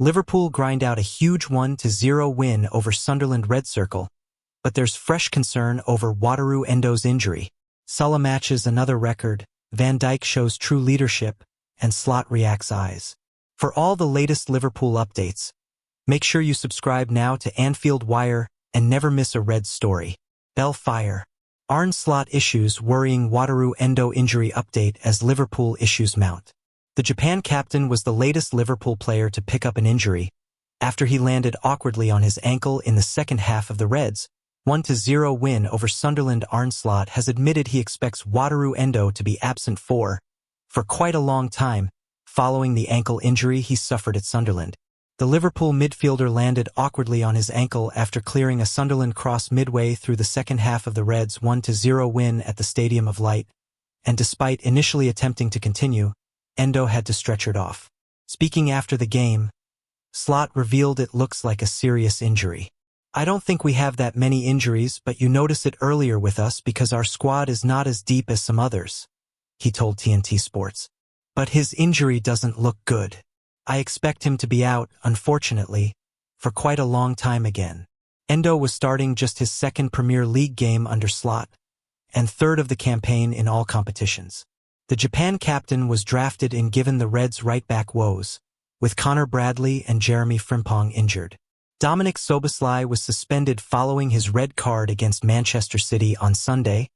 Liverpool grind out a huge 1-0 win over Sunderland Red Circle, but there's fresh concern over Wataru Endo's injury. Salah matches another record, Van Dijk shows true leadership, and Slot reacts eyes. For all the latest Liverpool updates, make sure you subscribe now to Anfield Wire and never miss a Red story. Bell fire. Arne Slot issues worrying Wataru Endo injury update as Liverpool issues mount. The Japan captain was the latest Liverpool player to pick up an injury after he landed awkwardly on his ankle in the second half of the Reds' 1-0 win over Sunderland. Arne Slot has admitted he expects Wataru Endo to be absent for quite a long time, following the ankle injury he suffered at Sunderland. The Liverpool midfielder landed awkwardly on his ankle after clearing a Sunderland cross midway through the second half of the Reds' 1-0 win at the Stadium of Light, and despite initially attempting to continue, Endo had to stretcher it off. Speaking after the game, Slot revealed it looks like a serious injury. "I don't think we have that many injuries, but you notice it earlier with us because our squad is not as deep as some others," he told TNT Sports. "But his injury doesn't look good. I expect him to be out, unfortunately, for quite a long time again." Endo was starting just his second Premier League game under Slot, and third of the campaign in all competitions. The Japan captain was drafted in given the Reds' right-back woes, with Connor Bradley and Jeremy Frimpong injured. Dominic Szoboszlai was suspended following his red card against Manchester City on Sunday,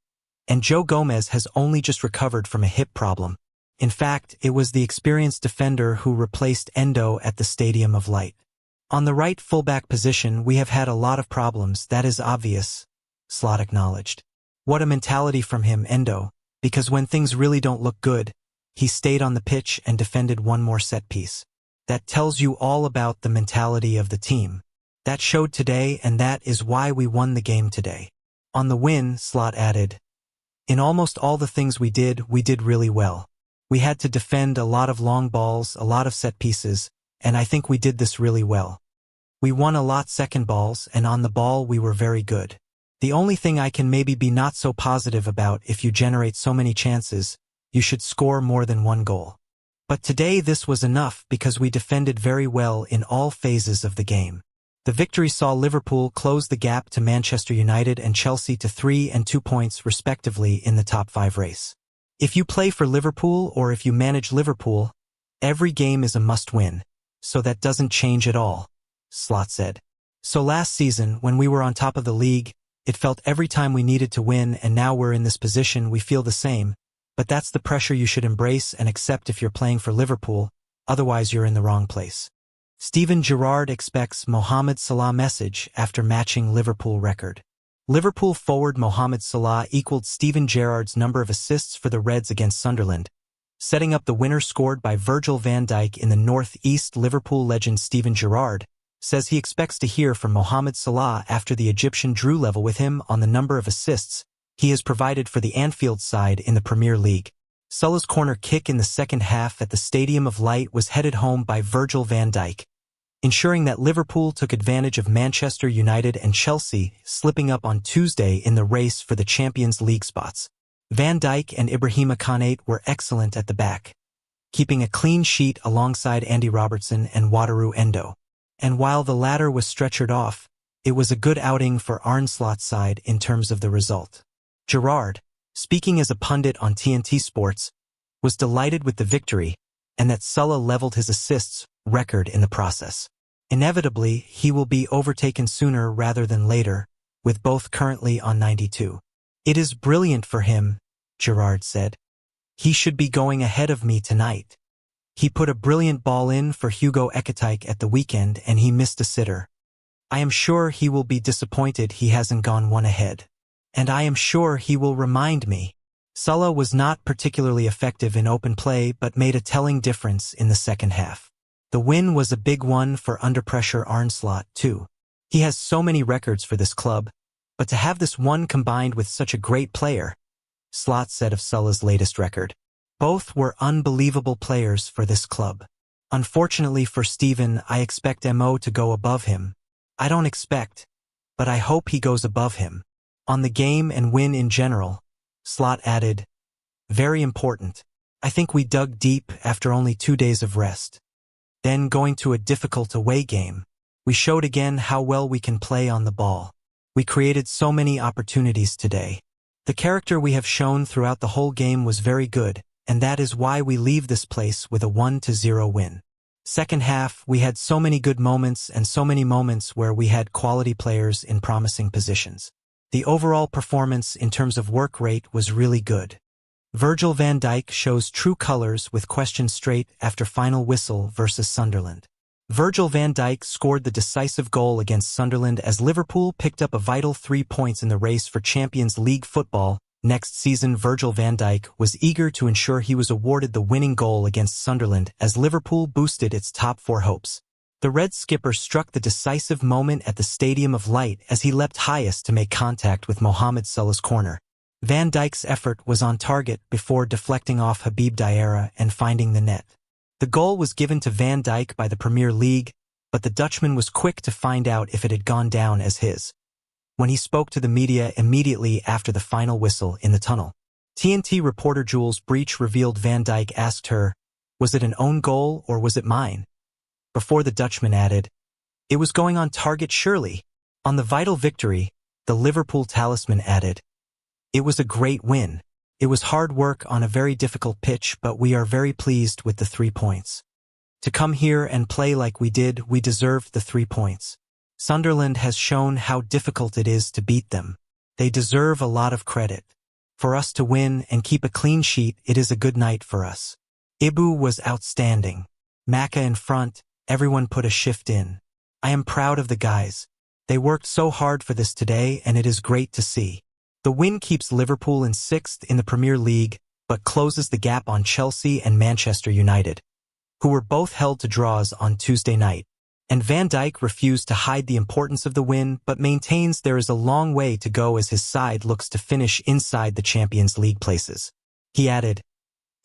and Joe Gomez has only just recovered from a hip problem. In fact, it was the experienced defender who replaced Endo at the Stadium of Light. "On the right fullback position we have had a lot of problems, that is obvious," Slot acknowledged. "What a mentality from him, Endo, because when things really don't look good, he stayed on the pitch and defended one more set piece. That tells you all about the mentality of the team. That showed today, and that is why we won the game today." On the win, Slot added, "In almost all the things we did really well. We had to defend a lot of long balls, a lot of set pieces, and I think we did this really well. We won a lot second balls, and on the ball we were very good. The only thing I can maybe be not so positive about, if you generate so many chances, you should score more than one goal. But today this was enough because we defended very well in all phases of the game." The victory saw Liverpool close the gap to Manchester United and Chelsea to 3 and 2 points respectively in the top 5 race. "If you play for Liverpool or if you manage Liverpool, every game is a must-win, so that doesn't change at all," Slot said. "So last season, when we were on top of the league, it felt every time we needed to win, and now we're in this position we feel the same, but that's the pressure you should embrace and accept if you're playing for Liverpool, otherwise you're in the wrong place." Steven Gerrard expects Mohamed Salah message after matching Liverpool record. Liverpool forward Mohamed Salah equaled Steven Gerrard's number of assists for the Reds against Sunderland, setting up the winner scored by Virgil van Dijk in the North-East. Liverpool legend Steven Gerrard says he expects to hear from Mohamed Salah after the Egyptian drew level with him on the number of assists he has provided for the Anfield side in the Premier League. Salah's corner kick in the second half at the Stadium of Light was headed home by Virgil van Dijk, ensuring that Liverpool took advantage of Manchester United and Chelsea slipping up on Tuesday in the race for the Champions League spots. Van Dijk and Ibrahima Konate were excellent at the back, keeping a clean sheet alongside Andy Robertson and Wataru Endo. And while the latter was stretchered off, it was a good outing for Arne Slot's side in terms of the result. Gerrard, speaking as a pundit on TNT Sports, was delighted with the victory and that Salah leveled his assists record in the process. Inevitably, he will be overtaken sooner rather than later, with both currently on 92. "It is brilliant for him," Gerrard said. "He should be going ahead of me tonight. He put a brilliant ball in for Hugo Ekitike at the weekend and he missed a sitter. I am sure he will be disappointed he hasn't gone one ahead. And I am sure he will remind me." Salah was not particularly effective in open play but made a telling difference in the second half. The win was a big one for under-pressure Arne Slot, too. He has so many records for this club, but to have this one combined with such a great player, Slot said of Salah's latest record. "Both were unbelievable players for this club. Unfortunately for Steven, I expect Mo to go above him. I don't expect, but I hope he goes above him. On the game and win in general," Slot added, "very important. I think we dug deep after only 2 days of rest. Then going to a difficult away game, we showed again how well we can play on the ball. We created so many opportunities today. The character we have shown throughout the whole game was very good, and that is why we leave this place with a 1-0 win. Second half, we had so many good moments and so many moments where we had quality players in promising positions. The overall performance in terms of work rate was really good. Virgil van Dijk shows true colors with question straight after final whistle versus Sunderland. Virgil van Dijk scored the decisive goal against Sunderland as Liverpool picked up a vital 3 points in the race for Champions League football. Next season, Virgil van Dijk was eager to ensure he was awarded the winning goal against Sunderland as Liverpool boosted its top 4 hopes. The Red skipper struck the decisive moment at the Stadium of Light as he leapt highest to make contact with Mohamed Salah's corner. Van Dijk's effort was on target before deflecting off Habib Diarra and finding the net. The goal was given to Van Dijk by the Premier League, but the Dutchman was quick to find out if it had gone down as his. When he spoke to the media immediately after the final whistle in the tunnel, TNT reporter Jules Breach revealed Van Dijk asked her, "Was it an own goal or was it mine?" Before the Dutchman added, "It was going on target surely." On the vital victory, the Liverpool talisman added, "It was a great win. It was hard work on a very difficult pitch, but we are very pleased with the 3 points. To come here and play like we did, we deserved the 3 points. Sunderland has shown how difficult it is to beat them. They deserve a lot of credit. For us to win and keep a clean sheet, it is a good night for us. Ibu was outstanding. Maka in front, everyone put a shift in. I am proud of the guys. They worked so hard for this today and it is great to see. The win keeps Liverpool in 6th in the Premier League, but closes the gap on Chelsea and Manchester United, who were both held to draws on Tuesday night. And Van Dijk refused to hide the importance of the win, but maintains there is a long way to go as his side looks to finish inside the Champions League places. He added,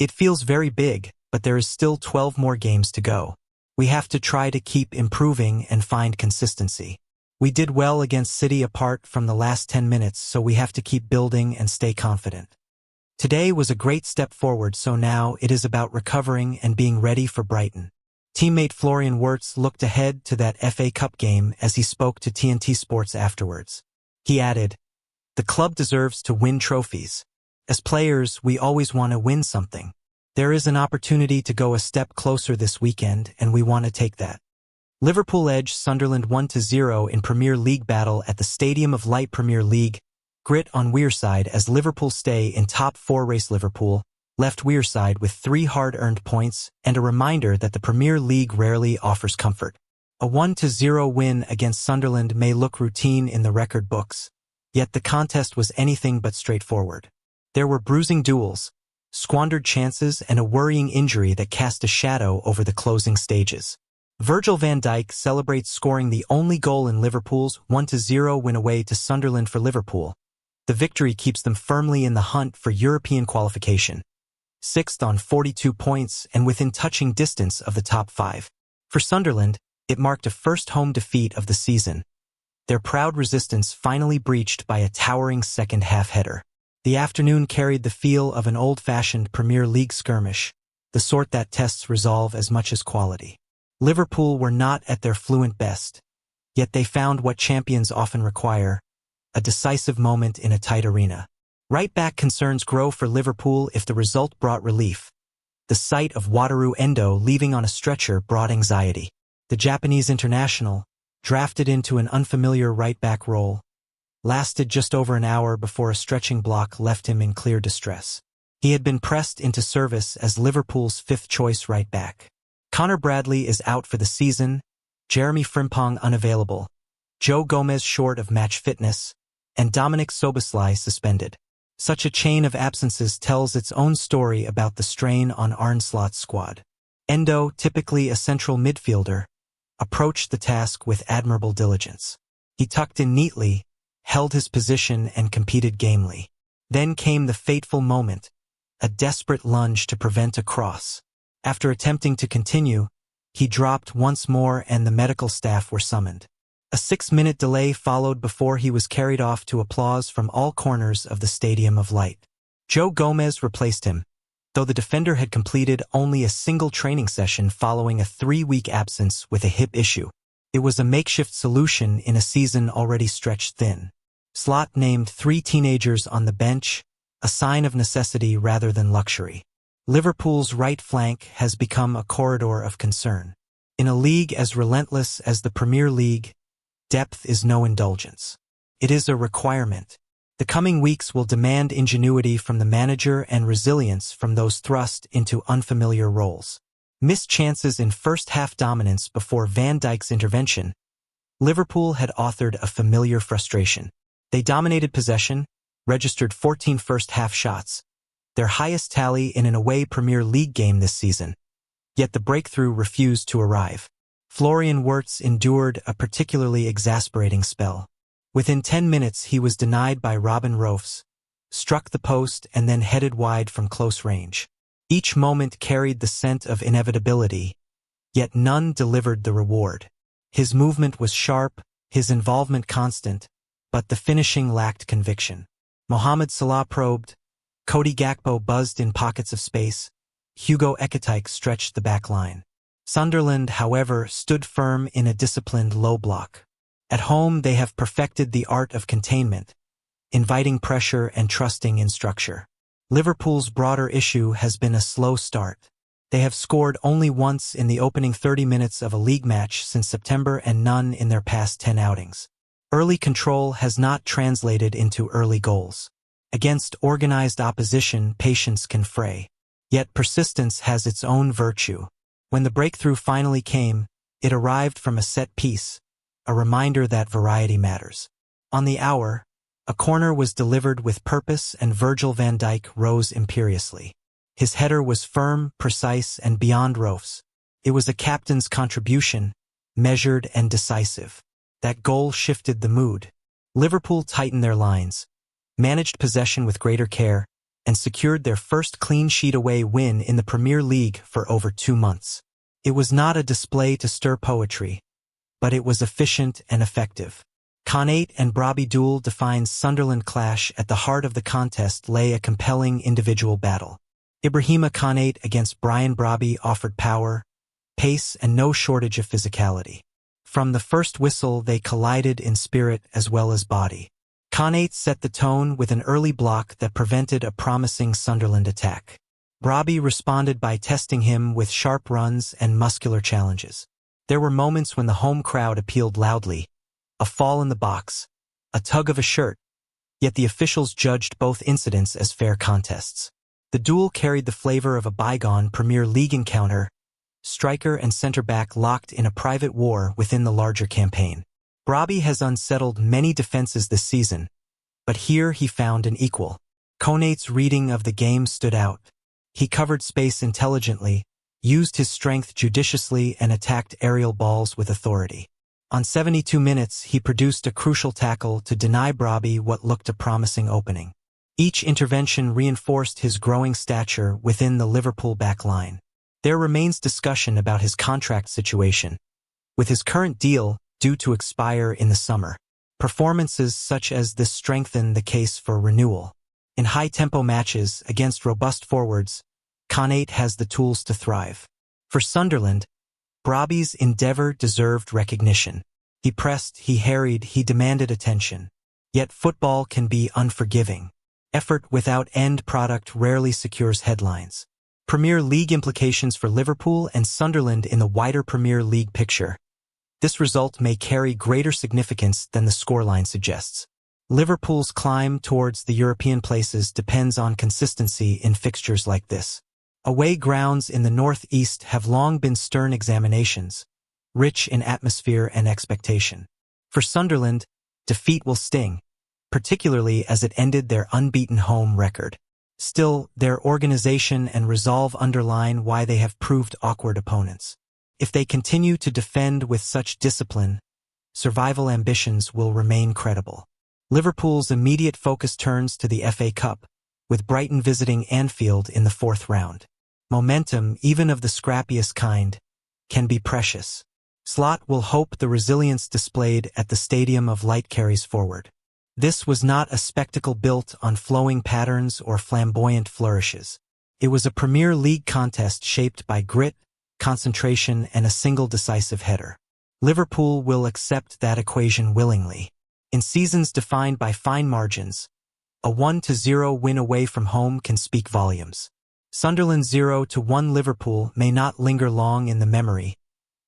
"It feels very big, but there is still 12 more games to go. We have to try to keep improving and find consistency. We did well against City apart from the last 10 minutes, so we have to keep building and stay confident. Today was a great step forward, so now it is about recovering and being ready for Brighton." Teammate Florian Wirtz looked ahead to that FA Cup game as he spoke to TNT Sports afterwards. He added, "The club deserves to win trophies. As players, we always want to win something. There is an opportunity to go a step closer this weekend, and we want to take that." Liverpool edged Sunderland 1-0 in Premier League battle at the Stadium of Light. Premier League grit on Wearside as Liverpool stay in top 4 race. Liverpool left Wearside with 3 hard-earned points and a reminder that the Premier League rarely offers comfort. A 1-0 win against Sunderland may look routine in the record books, yet the contest was anything but straightforward. There were bruising duels, squandered chances, and a worrying injury that cast a shadow over the closing stages. Virgil van Dijk celebrates scoring the only goal in Liverpool's 1-0 win away to Sunderland for Liverpool. The victory keeps them firmly in the hunt for European qualification, 6th on 42 points and within touching distance of the top 5. For Sunderland, it marked a first home defeat of the season, their proud resistance finally breached by a towering second-half header. The afternoon carried the feel of an old-fashioned Premier League skirmish, the sort that tests resolve as much as quality. Liverpool were not at their fluent best, yet they found what champions often require, a decisive moment in a tight arena. Right-back concerns grow for Liverpool if the result brought relief. The sight of Wataru Endo leaving on a stretcher brought anxiety. The Japanese international, drafted into an unfamiliar right-back role, lasted just over an hour before a stretching block left him in clear distress. He had been pressed into service as Liverpool's 5th-choice right-back. Connor Bradley is out for the season, Jeremy Frimpong unavailable, Joe Gomez short of match fitness, and Dominic Szoboszlai suspended. Such a chain of absences tells its own story about the strain on Arne Slot's squad. Endo, typically a central midfielder, approached the task with admirable diligence. He tucked in neatly, held his position, and competed gamely. Then came the fateful moment, a desperate lunge to prevent a cross. After attempting to continue, he dropped once more and the medical staff were summoned. A 6-minute delay followed before he was carried off to applause from all corners of the Stadium of Light. Joe Gomez replaced him, though the defender had completed only a single training session following a 3-week absence with a hip issue. It was a makeshift solution in a season already stretched thin. Slot named 3 teenagers on the bench, a sign of necessity rather than luxury. Liverpool's right flank has become a corridor of concern. In a league as relentless as the Premier League, depth is no indulgence. It is a requirement. The coming weeks will demand ingenuity from the manager and resilience from those thrust into unfamiliar roles. Missed chances in first-half dominance before Van Dijk's intervention, Liverpool had authored a familiar frustration. They dominated possession, registered 14 first-half shots, their highest tally in an away Premier League game this season. Yet the breakthrough refused to arrive. Florian Wirtz endured a particularly exasperating spell. Within 10 minutes he was denied by Robin Roofs, struck the post and then headed wide from close range. Each moment carried the scent of inevitability, yet none delivered the reward. His movement was sharp, his involvement constant, but the finishing lacked conviction. Mohamed Salah probed, Cody Gakpo buzzed in pockets of space, Hugo Ekitike stretched the back line. Sunderland, however, stood firm in a disciplined low block. At home they have perfected the art of containment, inviting pressure and trusting in structure. Liverpool's broader issue has been a slow start. They have scored only once in the opening 30 minutes of a league match since September and none in their past 10 outings. Early control has not translated into early goals. Against organized opposition, patience can fray. Yet persistence has its own virtue. When the breakthrough finally came, it arrived from a set piece, a reminder that variety matters. On the hour, a corner was delivered with purpose and Virgil van Dijk rose imperiously. His header was firm, precise, and beyond Roofs. It was a captain's contribution, measured and decisive. That goal shifted the mood. Liverpool tightened their lines, managed possession with greater care, and secured their first clean sheet away win in the Premier League for over 2 months. It was not a display to stir poetry, but it was efficient and effective. Konate and Brobby duel defines Sunderland clash. At the heart of the contest lay a compelling individual battle. Ibrahima Konate against Brian Brobby offered power, pace, and no shortage of physicality. From the first whistle they collided in spirit as well as body. Konate set the tone with an early block that prevented a promising Sunderland attack. Brobby responded by testing him with sharp runs and muscular challenges. There were moments when the home crowd appealed loudly, a fall in the box, a tug of a shirt, yet the officials judged both incidents as fair contests. The duel carried the flavor of a bygone Premier League encounter, striker and centre-back locked in a private war within the larger campaign. Brobby has unsettled many defenses this season, but here he found an equal. Konate's reading of the game stood out. He covered space intelligently, used his strength judiciously, and attacked aerial balls with authority. On 72 minutes, he produced a crucial tackle to deny Brobby what looked a promising opening. Each intervention reinforced his growing stature within the Liverpool back line. There remains discussion about his contract situation, with his current deal due to expire in the summer. Performances such as this strengthen the case for renewal. In high-tempo matches against robust forwards, Konate has the tools to thrive. For Sunderland, Brobby's endeavor deserved recognition. He pressed, he harried, he demanded attention. Yet football can be unforgiving. Effort without end product rarely secures headlines. Premier League implications for Liverpool and Sunderland in the wider Premier League picture. This result may carry greater significance than the scoreline suggests. Liverpool's climb towards the European places depends on consistency in fixtures like this. Away grounds in the northeast have long been stern examinations, rich in atmosphere and expectation. For Sunderland, defeat will sting, particularly as it ended their unbeaten home record. Still, their organization and resolve underline why they have proved awkward opponents. If they continue to defend with such discipline, survival ambitions will remain credible. Liverpool's immediate focus turns to the FA Cup, with Brighton visiting Anfield in the 4th round. Momentum, even of the scrappiest kind, can be precious. Slot will hope the resilience displayed at the Stadium of Light carries forward. This was not a spectacle built on flowing patterns or flamboyant flourishes. It was a Premier League contest shaped by grit, concentration, and a single decisive header. Liverpool will accept that equation willingly. In seasons defined by fine margins, a 1-0 win away from home can speak volumes. Sunderland's 0-1 Liverpool may not linger long in the memory,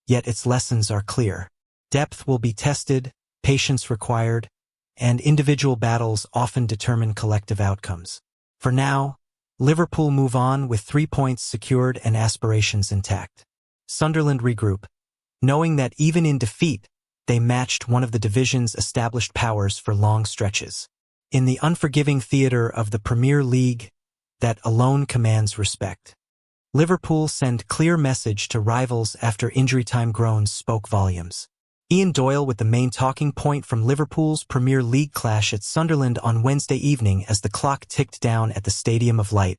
yet its lessons are clear. Depth will be tested, patience required, and individual battles often determine collective outcomes. For now, Liverpool move on with 3 points secured and aspirations intact. Sunderland regroup, knowing that even in defeat, they matched one of the division's established powers for long stretches. In the unforgiving theater of the Premier League, that alone commands respect. Liverpool send clear message to rivals after injury time groans spoke volumes. Ian Doyle with the main talking point from Liverpool's Premier League clash at Sunderland on Wednesday evening as the clock ticked down at the Stadium of Light.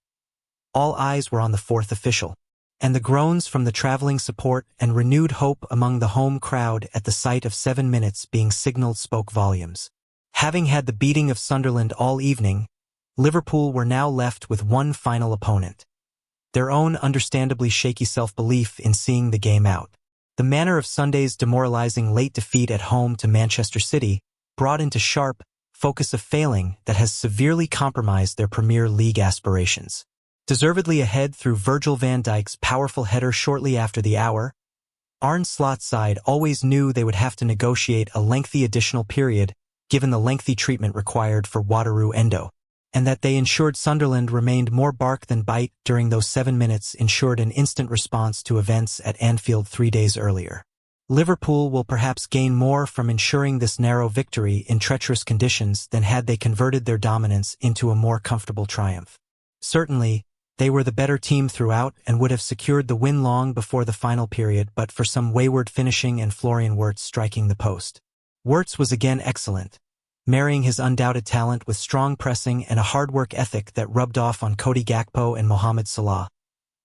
All eyes were on the fourth official, and the groans from the travelling support and renewed hope among the home crowd at the sight of 7 minutes being signalled spoke volumes. Having had the beating of Sunderland all evening, Liverpool were now left with one final opponent. Their own understandably shaky self-belief in seeing the game out. The manner of Sunday's demoralizing late defeat at home to Manchester City brought into sharp focus a failing that has severely compromised their Premier League aspirations. Deservedly ahead through Virgil van Dijk's powerful header shortly after the hour, Arne Slot's side always knew they would have to negotiate a lengthy additional period given the lengthy treatment required for Wataru Endo, and that they ensured Sunderland remained more bark than bite during those 7 minutes ensured an instant response to events at Anfield 3 days earlier. Liverpool will perhaps gain more from ensuring this narrow victory in treacherous conditions than had they converted their dominance into a more comfortable triumph. Certainly, they were the better team throughout and would have secured the win long before the final period but for some wayward finishing and Florian Wirtz striking the post. Wirtz was again excellent, marrying his undoubted talent with strong pressing and a hard work ethic that rubbed off on Cody Gakpo and Mohamed Salah,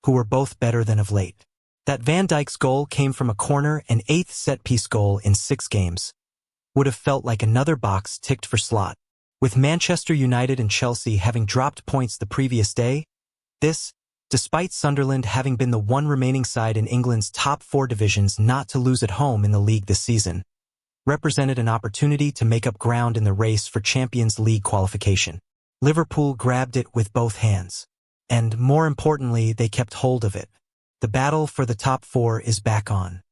who were both better than of late. That Van Dijk's goal came from a corner and 8th set-piece goal in 6 games. Would have felt like another box ticked for Slot. With Manchester United and Chelsea having dropped points the previous day, this, despite Sunderland having been the one remaining side in England's top 4 divisions not to lose at home in the league this season, represented an opportunity to make up ground in the race for Champions League qualification. Liverpool grabbed it with both hands. And, more importantly, they kept hold of it. The battle for the top 4 is back on.